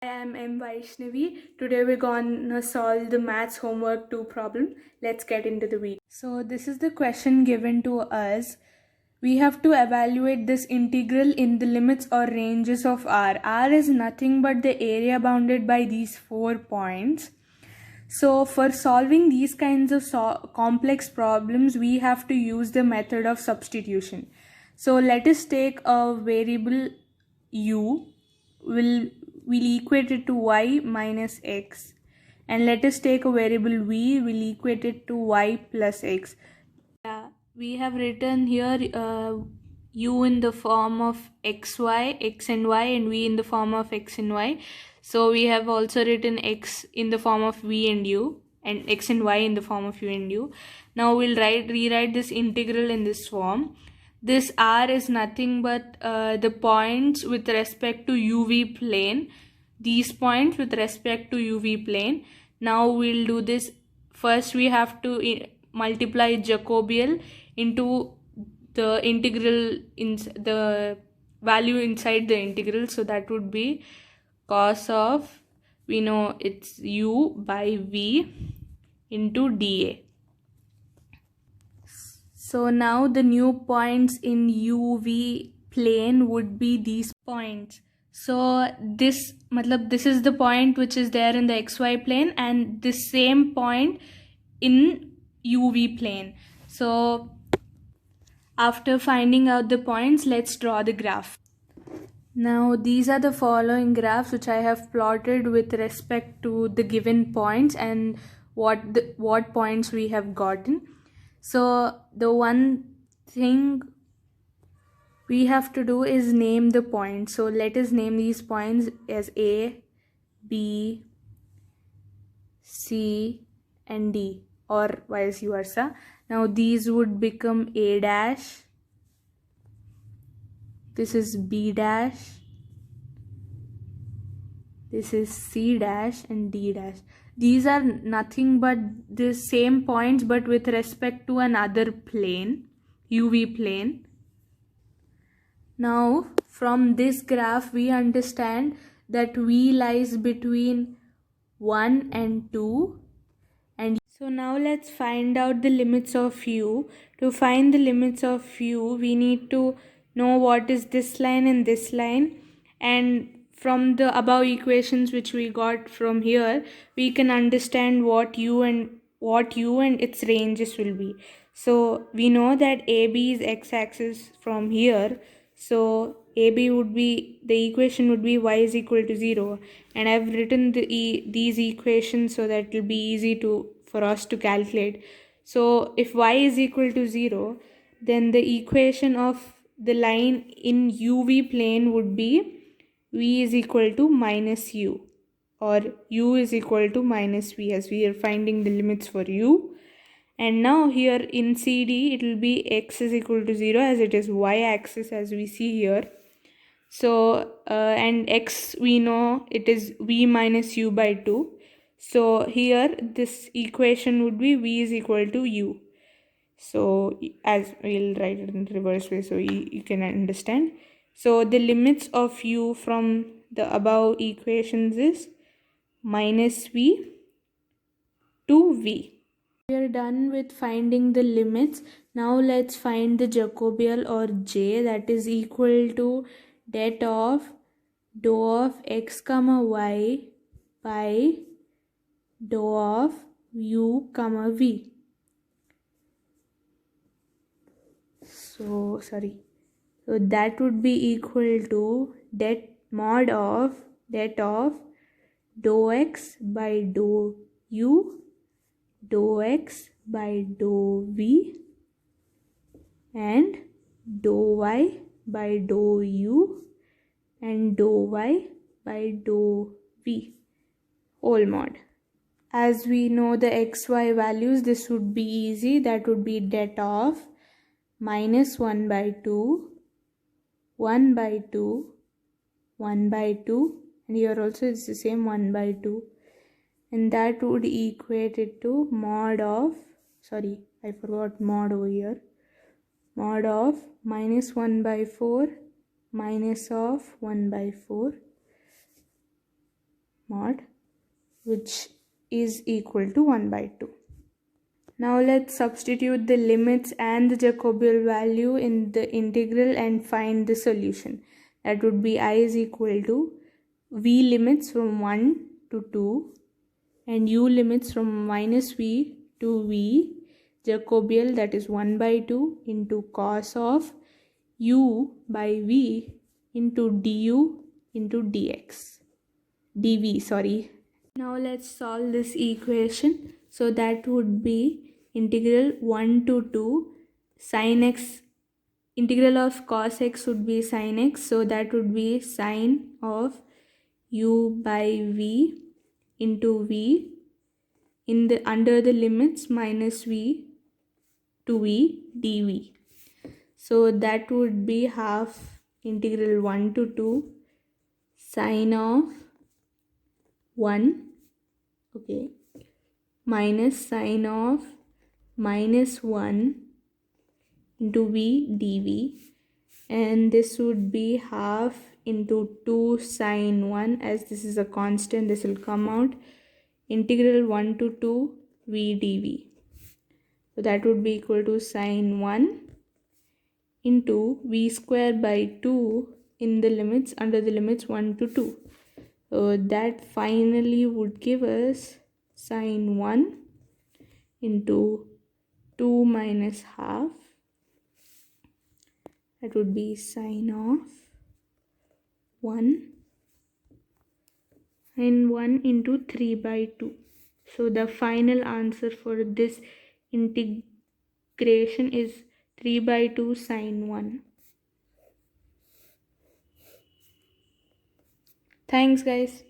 I am M. Vaishnavi. Today we're gonna solve the maths homework 2 problem. Let's get into the video. So this is the question given to us. We have to evaluate this integral in the limits or ranges of R. R is nothing but the area bounded by these 4 points. So for solving these kinds of complex problems, we have to use the method of substitution. So let us take a variable u, we'll equate it to y minus x, and let us take a variable v, we'll equate it to y plus x. We have written here u in the form of xy, x and y, and v in the form of x and y. So we have also written x in the form of v and u, and x and y in the form of u and u. Now we'll rewrite this integral in this form. This r is nothing but the points with respect to uv plane. These points with respect to uv plane. Now we'll do this. First we have to multiply Jacobian into the integral, in the value inside the integral. So that would be cos of, we know it's u by v into dA. So now the new points in uv plane would be these points. So this is the point which is there in the xy plane, and the same point in uv plane. So after finding out the points, let's draw the graph. Now these are the following graphs which I have plotted with respect to the given points and what points we have gotten. So the one thing we have to do is name the points. So let us name these points as A, B, C and D, or vice versa. Now these would become A dash, this is B dash, this is C dash and D dash. These are nothing but the same points but with respect to another plane, UV plane. Now from this graph we understand that V lies between 1 and 2. And so now let's find out the limits of u. To find the limits of u, we need to know what is this line and this line, and from the above equations which we got from here, we can understand what u and its ranges will be. So we know that AB is x-axis from here, so AB would be, the equation would be y is equal to 0, and I've written these equations so that it will be easy for us to calculate. So if y is equal to 0, then the equation of the line in UV plane would be v is equal to minus u, or u is equal to minus v, as we are finding the limits for u. And now here in CD it will be x is equal to 0, as it is y axis as we see here. So and x, we know it is v minus u by 2. So here this equation would be v is equal to u. So as we'll write it in reverse way so you can understand. So the limits of u from the above equations is minus v to v. We are done with finding the limits. Now let's find the Jacobian or J, that is equal to det of dou of x comma y by dou of u comma v. So that would be equal to mod of dou x by dou u, dou x by dou v, and dou y by dou u, and dou y by dou v, whole mod. As we know the xy values, this would be easy. That would be det of minus 1 by 2, 1 by 2, 1 by 2, and here also it's the same 1 by 2, and that would equate it to mod of, I forgot mod over here, mod of minus 1 by 4 minus of 1 by 4 mod, which is equal to 1 by 2. Now let's substitute the limits and the Jacobian value in the integral and find the solution. That would be I is equal to v limits from 1 to 2 and u limits from minus v to v Jacobian, that is 1 by 2 into cos of u by v into du into dv, sorry. Now let's solve this equation. So that would be integral 1 to 2 sin x, integral of cos x would be sin x, so that would be sin of u by v into v in the under the limits minus v to v dv. So that would be half integral 1 to 2 sin of 1, okay, minus sin of minus 1 into v dv, and this would be half into 2 sin 1, as this is a constant, this will come out, integral 1 to 2 v dv. So that would be equal to sin 1 into v square by 2 in the limits, under the limits 1 to 2. So that finally would give us sin 1 into 2 minus half, that would be sin of 1 and 1 into 3 by 2. So the final answer for this integration is 3 by 2 sin 1. Thanks guys.